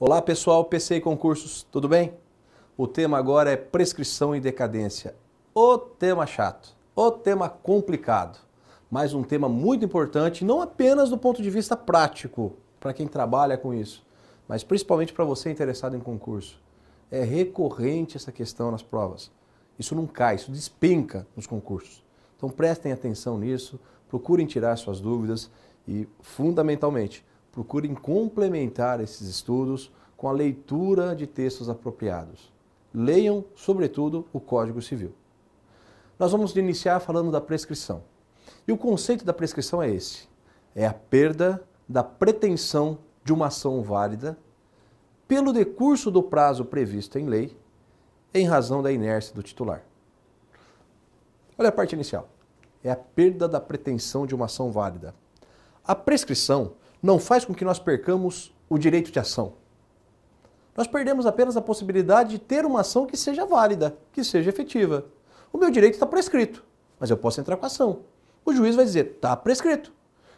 Olá pessoal, PC e Concursos, tudo bem? O tema agora é prescrição e decadência. O tema chato, o tema complicado, mas um tema muito importante, não apenas do ponto de vista prático, para quem trabalha com isso, mas principalmente para você interessado em concurso. É recorrente essa questão nas provas. Isso não cai, isso despenca nos concursos. Então prestem atenção nisso, procurem tirar suas dúvidas e, fundamentalmente, procurem complementar esses estudos com a leitura de textos apropriados. Leiam, sobretudo, o Código Civil. Nós vamos iniciar falando da prescrição. E o conceito da prescrição é esse: é a perda da pretensão de uma ação válida pelo decurso do prazo previsto em lei, em razão da inércia do titular. Olha a parte inicial. É a perda da pretensão de uma ação válida. A prescrição não faz com que nós percamos o direito de ação. Nós perdemos apenas a possibilidade de ter uma ação que seja válida, que seja efetiva. O meu direito está prescrito, mas eu posso entrar com a ação. O juiz vai dizer, está prescrito.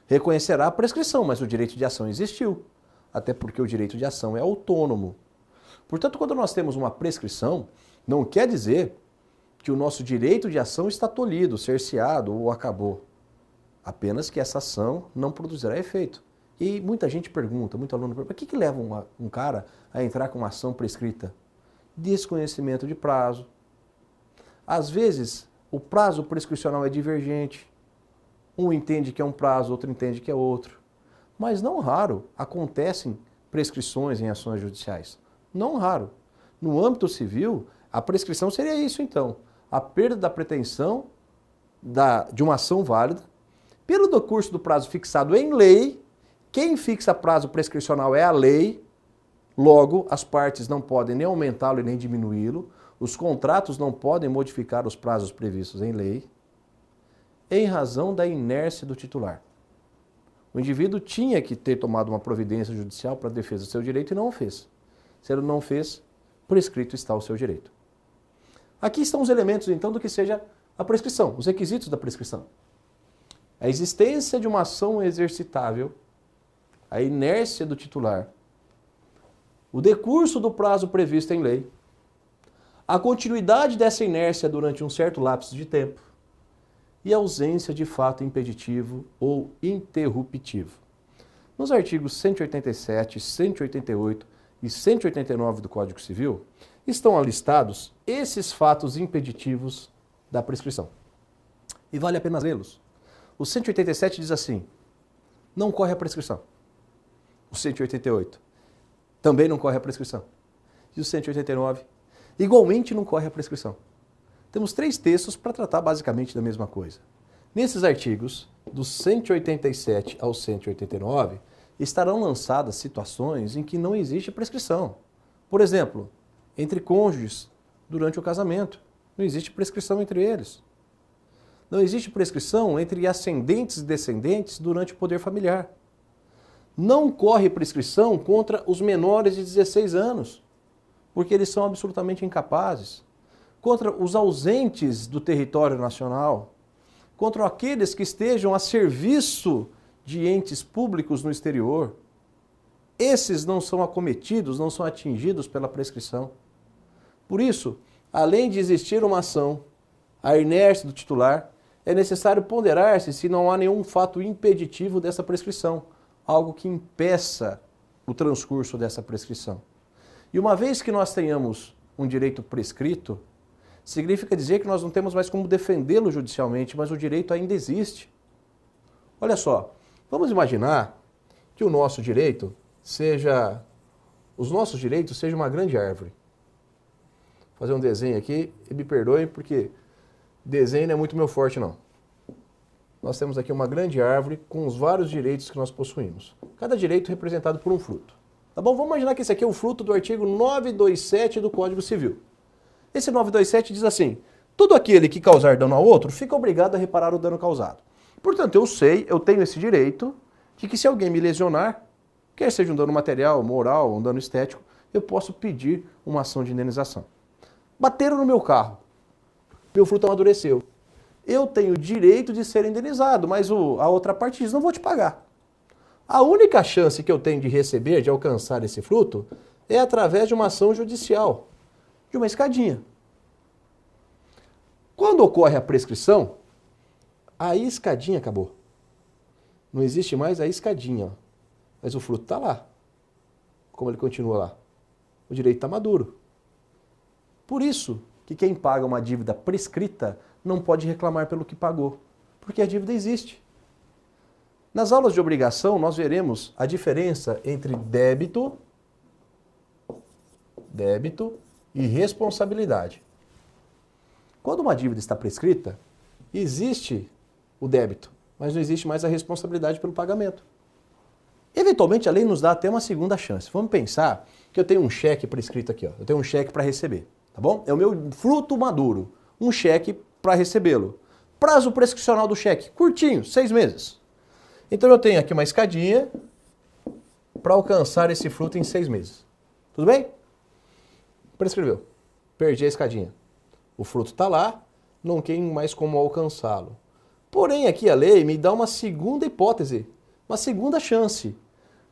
Reconhecerá a prescrição, mas o direito de ação existiu. Até porque o direito de ação é autônomo. Portanto, quando nós temos uma prescrição, não quer dizer que o nosso direito de ação está tolhido, cerceado ou acabou. Apenas que essa ação não produzirá efeito. E muita gente pergunta, muito aluno pergunta, por que leva um cara a entrar com uma ação prescrita? Desconhecimento de prazo. Às vezes, o prazo prescricional é divergente. Um entende que é um prazo, outro entende que é outro. Mas não raro acontecem prescrições em ações judiciais. Não raro. No âmbito civil, a prescrição seria isso então. A perda da pretensão de uma ação válida pelo decurso do prazo fixado em lei. Quem fixa prazo prescricional é a lei, logo as partes não podem nem aumentá-lo e nem diminuí-lo, os contratos não podem modificar os prazos previstos em lei, em razão da inércia do titular. O indivíduo tinha que ter tomado uma providência judicial para a defesa do seu direito e não o fez. Se ele não o fez, prescrito está o seu direito. Aqui estão os elementos então do que seja a prescrição, os requisitos da prescrição. A existência de uma ação exercitável, a inércia do titular, o decurso do prazo previsto em lei, a continuidade dessa inércia durante um certo lapso de tempo e a ausência de fato impeditivo ou interruptivo. Nos artigos 187, 188 e 189 do Código Civil estão alistados esses fatos impeditivos da prescrição. E vale a pena lê-los. O 187 diz assim, não corre a prescrição. O 188 também não corre a prescrição. E o 189 igualmente não corre a prescrição. Temos três textos para tratar basicamente da mesma coisa. Nesses artigos, do 187 ao 189, estarão lançadas situações em que não existe prescrição. Por exemplo, entre cônjuges durante o casamento, não existe prescrição entre eles. Não existe prescrição entre ascendentes e descendentes durante o poder familiar. Não corre prescrição contra os menores de 16 anos, porque eles são absolutamente incapazes. Contra os ausentes do território nacional, contra aqueles que estejam a serviço de entes públicos no exterior. Esses não são acometidos, não são atingidos pela prescrição. Por isso, além de existir uma ação, a inércia do titular, é necessário ponderar-se se não há nenhum fato impeditivo dessa prescrição, algo que impeça o transcurso dessa prescrição. E uma vez que nós tenhamos um direito prescrito, significa dizer que nós não temos mais como defendê-lo judicialmente, mas o direito ainda existe. Olha só, vamos imaginar que os nossos direitos sejam uma grande árvore. Vou fazer um desenho aqui e me perdoem porque desenho não é muito meu forte não. Nós temos aqui uma grande árvore com os vários direitos que nós possuímos. Cada direito representado por um fruto. Tá bom? Vamos imaginar que esse aqui é o fruto do artigo 927 do Código Civil. Esse 927 diz assim, todo aquele que causar dano ao outro fica obrigado a reparar o dano causado. Portanto, eu tenho esse direito de que se alguém me lesionar, quer seja um dano material, moral, um dano estético, eu posso pedir uma ação de indenização. Bateram no meu carro, meu fruto amadureceu. Eu tenho direito de ser indenizado, mas a outra parte diz, não vou te pagar. A única chance que eu tenho de receber, de alcançar esse fruto, É através de uma ação judicial, de uma escadinha. Quando ocorre a prescrição, a escadinha acabou. Não existe mais a escadinha, ó. Mas o fruto está lá. Como ele continua lá? O direito está maduro. Por isso que quem paga uma dívida prescrita não pode reclamar pelo que pagou, porque a dívida existe. Nas aulas de obrigação, nós veremos a diferença entre débito e responsabilidade. Quando uma dívida está prescrita, existe o débito, mas não existe mais a responsabilidade pelo pagamento. Eventualmente, a lei nos dá até uma segunda chance. Vamos pensar que eu tenho um cheque prescrito aqui, ó. Eu tenho um cheque para receber, tá bom? É o meu fruto maduro, um cheque para recebê-lo. Prazo prescricional do cheque, curtinho, 6 meses. Então eu tenho aqui uma escadinha para alcançar esse fruto em 6 meses. Tudo bem? Prescreveu. Perdi a escadinha. O fruto está lá, não tem mais como alcançá-lo. Porém, aqui a lei me dá uma segunda hipótese, uma segunda chance.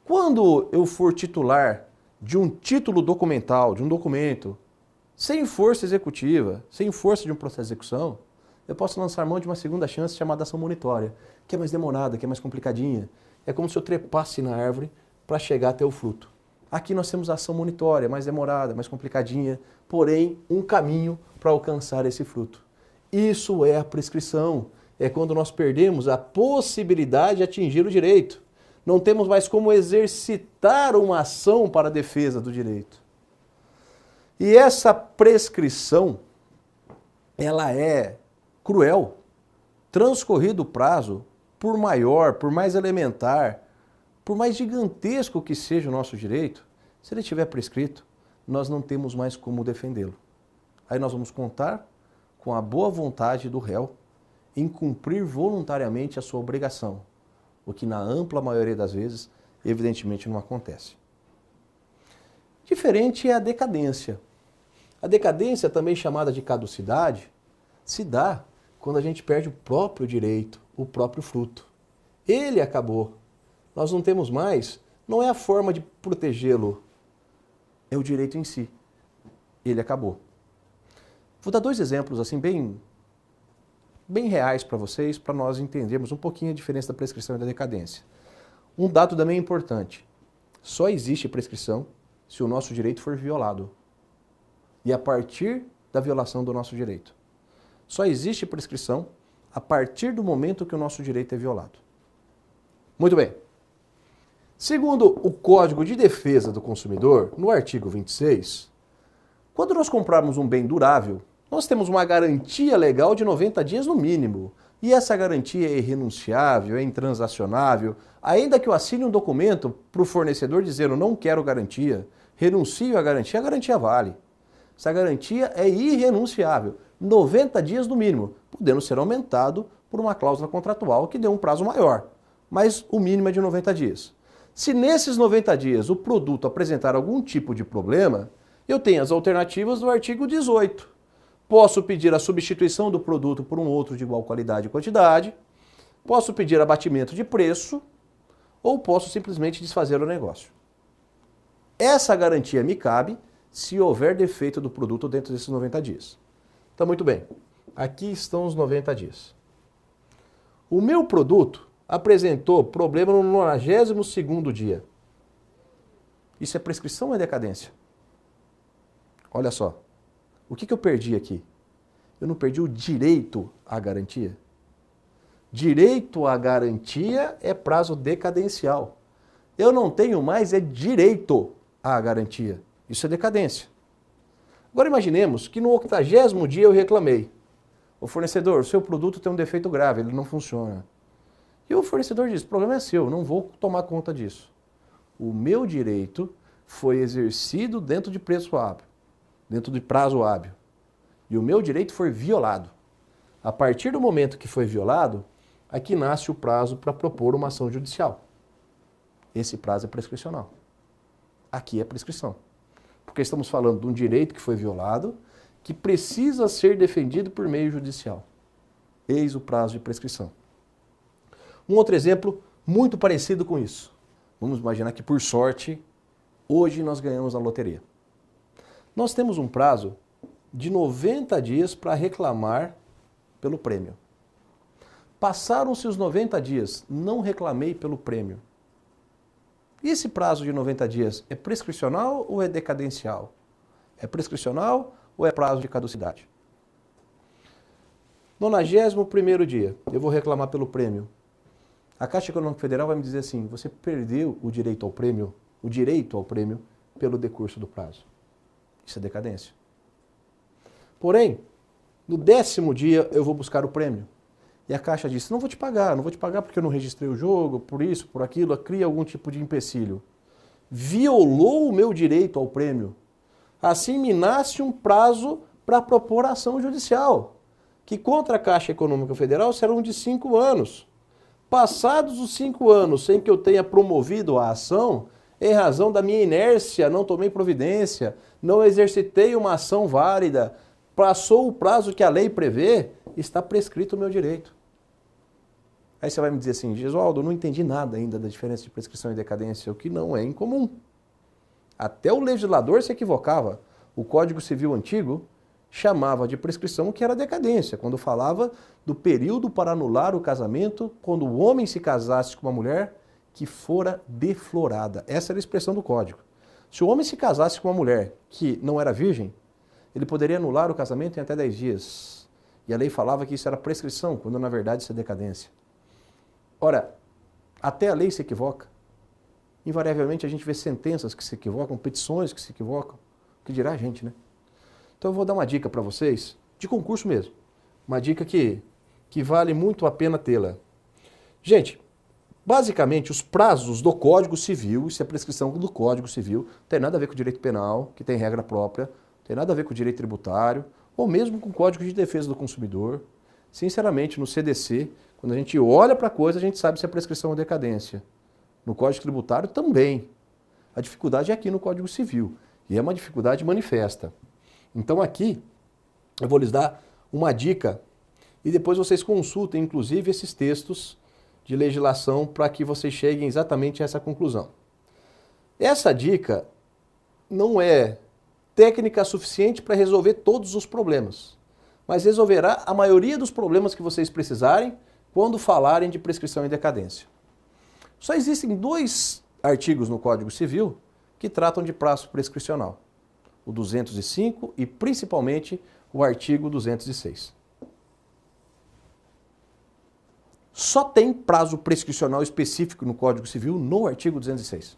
Quando eu for titular de um título documental, de um documento, sem força executiva, sem força de um processo de execução, eu posso lançar mão de uma segunda chance chamada ação monitória, que é mais demorada, que é mais complicadinha. É como se eu trepasse na árvore para chegar até o fruto. Aqui nós temos a ação monitória, mais demorada, mais complicadinha, porém um caminho para alcançar esse fruto. Isso é a prescrição. É quando nós perdemos a possibilidade de atingir o direito. Não temos mais como exercitar uma ação para a defesa do direito. E essa prescrição, ela é cruel. Transcorrido o prazo, por maior, por mais elementar, por mais gigantesco que seja o nosso direito, se ele estiver prescrito, nós não temos mais como defendê-lo. Aí nós vamos contar com a boa vontade do réu em cumprir voluntariamente a sua obrigação, o que na ampla maioria das vezes, evidentemente, não acontece. Diferente é a decadência. A decadência, também chamada de caducidade, se dá quando a gente perde o próprio direito, o próprio fruto. Ele acabou. Nós não temos mais, não é a forma de protegê-lo, é o direito em si. Ele acabou. Vou dar 2 exemplos assim bem reais para vocês, para nós entendermos um pouquinho a diferença da prescrição e da decadência. Um dado também importante. Só existe prescrição se o nosso direito for violado. E a partir da violação do nosso direito. Só existe prescrição a partir do momento que o nosso direito é violado. Muito bem. Segundo o Código de Defesa do Consumidor, no artigo 26, quando nós comprarmos um bem durável, nós temos uma garantia legal de 90 dias no mínimo. E essa garantia é irrenunciável, é intransacionável. Ainda que eu assine um documento para o fornecedor dizendo não quero garantia, renuncio à garantia, a garantia vale. Essa garantia é irrenunciável. 90 dias no mínimo, podendo ser aumentado por uma cláusula contratual que dê um prazo maior. Mas o mínimo é de 90 dias. Se nesses 90 dias o produto apresentar algum tipo de problema, eu tenho as alternativas do artigo 18. Posso pedir a substituição do produto por um outro de igual qualidade e quantidade, posso pedir abatimento de preço ou posso simplesmente desfazer o negócio. Essa garantia me cabe se houver defeito do produto dentro desses 90 dias. Então, muito bem. Aqui estão os 90 dias. O meu produto apresentou problema no 92º dia. Isso é prescrição ou é decadência? Olha só. O que eu perdi aqui? Eu não perdi o direito à garantia? Direito à garantia é prazo decadencial. Eu não tenho mais direito à garantia. Isso é decadência. Agora imaginemos que no 80º dia eu reclamei. O fornecedor, seu produto tem um defeito grave, ele não funciona. E o fornecedor diz, o problema é seu, não vou tomar conta disso. O meu direito foi exercido dentro de preço hábil, dentro de prazo hábil. E o meu direito foi violado. A partir do momento que foi violado, aqui nasce o prazo para propor uma ação judicial. Esse prazo é prescricional. Aqui é prescrição. Porque estamos falando de um direito que foi violado, que precisa ser defendido por meio judicial. Eis o prazo de prescrição. Um outro exemplo muito parecido com isso. Vamos imaginar que, por sorte, Hoje nós ganhamos a loteria. Nós temos um prazo de 90 dias para reclamar pelo prêmio. Passaram-se os 90 dias, não reclamei pelo prêmio. E esse prazo de 90 dias é prescricional ou é decadencial? É prescricional ou é prazo de caducidade? 91º dia, eu vou reclamar pelo prêmio. A Caixa Econômica Federal vai me dizer assim, você perdeu o direito ao prêmio pelo decurso do prazo. Isso é decadência. Porém, no 10º dia eu vou buscar o prêmio. E a Caixa disse, não vou te pagar porque eu não registrei o jogo, por isso, por aquilo, cria algum tipo de empecilho. Violou o meu direito ao prêmio. Assim me nasce um prazo para propor ação judicial, que contra a Caixa Econômica Federal serão de 5 anos. Passados os 5 anos sem que eu tenha promovido a ação, em razão da minha inércia, não tomei providência, não exercitei uma ação válida, passou o prazo que a lei prevê, está prescrito o meu direito. Aí você vai me dizer assim, Gesualdo, eu não entendi nada ainda da diferença de prescrição e decadência, o que não é incomum. Até o legislador se equivocava. O Código Civil antigo chamava de prescrição o que era decadência, quando falava do período para anular o casamento, quando o homem se casasse com uma mulher que fora deflorada. Essa era a expressão do Código. Se o homem se casasse com uma mulher que não era virgem, ele poderia anular o casamento em até 10 dias. E a lei falava que isso era prescrição, quando na verdade isso é decadência. Ora, até a lei se equivoca. Invariavelmente a gente vê sentenças que se equivocam, petições que se equivocam. O que dirá a gente, né? Então eu vou dar uma dica para vocês, de concurso mesmo. Uma dica que vale muito a pena tê-la. Gente, basicamente os prazos do Código Civil, isso é prescrição do Código Civil, não tem nada a ver com o direito penal, que tem regra própria, não tem nada a ver com o direito tributário, ou mesmo com o Código de Defesa do Consumidor. Sinceramente, no CDC, quando a gente olha para a coisa, a gente sabe se é prescrição ou decadência. No Código Tributário também. A dificuldade é aqui no Código Civil, e é uma dificuldade manifesta. Então aqui, eu vou lhes dar uma dica, e depois vocês consultem, inclusive, esses textos de legislação para que vocês cheguem exatamente a essa conclusão. Essa dica não é técnica suficiente para resolver todos os problemas, mas resolverá a maioria dos problemas que vocês precisarem quando falarem de prescrição e decadência. Só existem 2 artigos no Código Civil que tratam de prazo prescricional. O 205 e principalmente o artigo 206. Só tem prazo prescricional específico no Código Civil no artigo 206.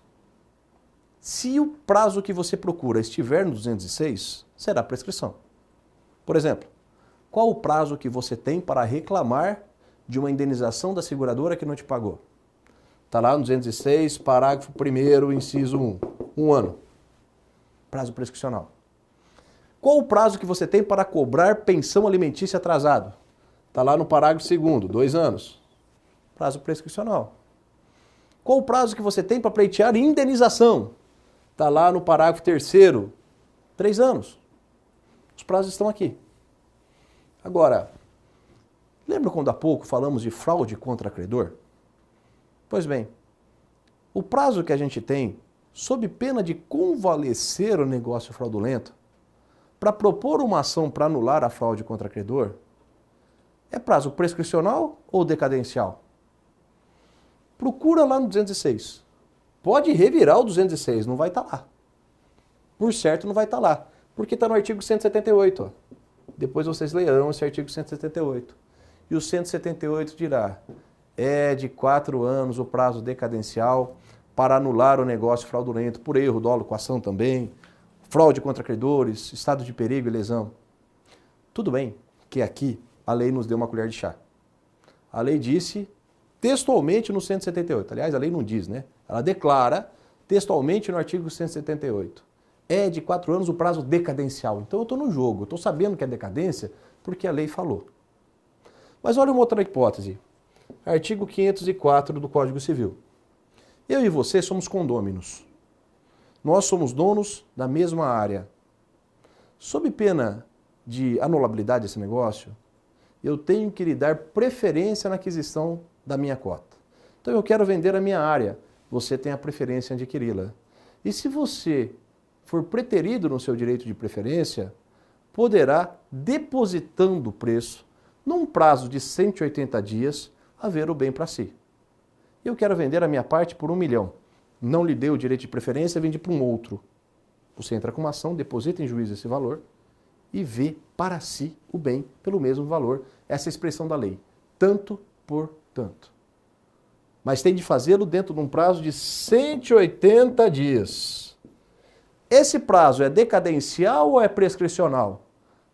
Se o prazo que você procura estiver no 206, será prescrição. Por exemplo, qual o prazo que você tem para reclamar de uma indenização da seguradora que não te pagou? Está lá no 206, parágrafo 1º, inciso 1. 1 ano. Prazo prescricional. Qual o prazo que você tem para cobrar pensão alimentícia atrasado? Está lá no parágrafo 2º, 2 anos. Prazo prescricional. Qual o prazo que você tem para pleitear indenização? Está lá no parágrafo 3º, 3 anos. Os prazos estão aqui. Agora, lembra quando há pouco falamos de fraude contra credor? Pois bem, o prazo que a gente tem, sob pena de convalescer o negócio fraudulento, para propor uma ação para anular a fraude contra credor, é prazo prescricional ou decadencial? Procura lá no 206. Pode revirar o 206, não vai estar lá. Por certo não vai estar lá, porque está no artigo 178. Ó. Depois vocês lerão esse artigo 178. E o 178 dirá, é de 4 anos o prazo decadencial para anular o negócio fraudulento, por erro, dolo, coação também, fraude contra credores, estado de perigo e lesão. Tudo bem que aqui a lei nos deu uma colher de chá. A lei disse textualmente no 178, aliás, a lei não diz, né? Ela declara textualmente no artigo 178. É de 4 anos o prazo decadencial. Então eu estou no jogo, eu estou sabendo que é decadência porque a lei falou. Mas olha uma outra hipótese. Artigo 504 do Código Civil. Eu e você somos condôminos. Nós somos donos da mesma área. Sob pena de anulabilidade desse negócio, eu tenho que lhe dar preferência na aquisição da minha cota. Então eu quero vender a minha área, você tem a preferência em adquiri-la. E se você for preterido no seu direito de preferência, poderá, depositando o preço, num prazo de 180 dias, haver o bem para si. Eu quero vender a minha parte por 1 milhão. Não lhe dei o direito de preferência, vendi para um outro. Você entra com uma ação, deposita em juízo esse valor e vê para si o bem pelo mesmo valor. Essa é a expressão da lei. Tanto por tanto. Mas tem de fazê-lo dentro de um prazo de 180 dias. Esse prazo é decadencial ou é prescricional?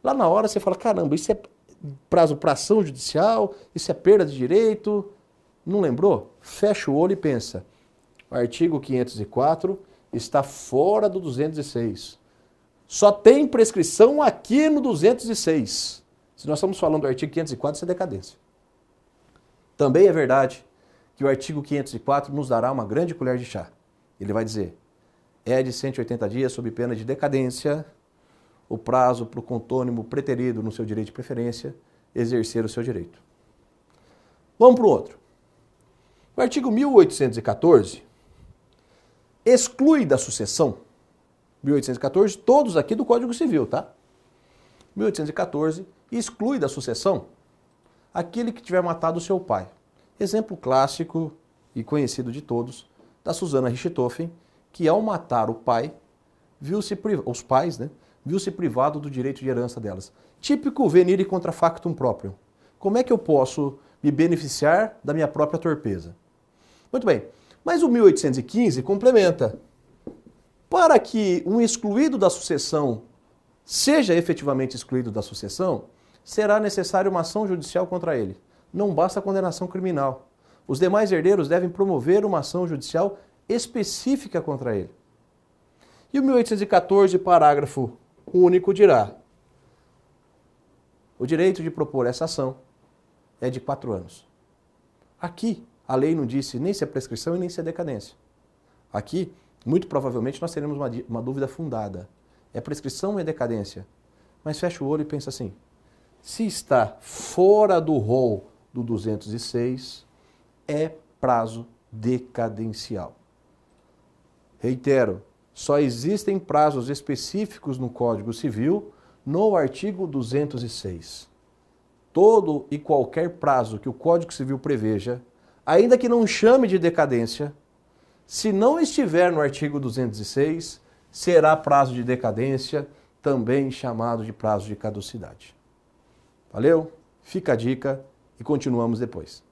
Lá na hora você fala, caramba, isso é prazo para ação judicial, isso é perda de direito. Não lembrou? Fecha o olho e pensa. O artigo 504 está fora do 206. Só tem prescrição aqui no 206. Se nós estamos falando do artigo 504, isso é decadência. Também é verdade que o artigo 504 nos dará uma grande colher de chá. Ele vai dizer, é de 180 dias sob pena de decadência o prazo para o contônimo preterido no seu direito de preferência exercer o seu direito. Vamos para o outro. O artigo 1814 exclui da sucessão, 1814, todos aqui do Código Civil, tá? 1814 exclui da sucessão aquele que tiver matado o seu pai. Exemplo clássico e conhecido de todos, da Susana Richthofen, que ao matar o pai, os pais, né, viu-se privado do direito de herança delas. Típico venire contra factum proprium. Como é que eu posso me beneficiar da minha própria torpeza? Muito bem, mas o 1815 complementa. Para que um excluído da sucessão seja efetivamente excluído da sucessão, será necessária uma ação judicial contra ele. Não basta a condenação criminal. Os demais herdeiros devem promover uma ação judicial específica contra ele. E o 1814, parágrafo único, dirá: o direito de propor essa ação é de 4 anos. Aqui, a lei não disse nem se é prescrição e nem se é decadência. Aqui, muito provavelmente, nós teremos uma dúvida fundada. É prescrição ou é decadência? Mas fecha o olho e pensa assim, se está fora do rol do 206, é prazo decadencial. Reitero, só existem prazos específicos no Código Civil no artigo 206. Todo e qualquer prazo que o Código Civil preveja, ainda que não chame de decadência, se não estiver no artigo 206, será prazo de decadência, também chamado de prazo de caducidade. Valeu? Fica a dica e continuamos depois.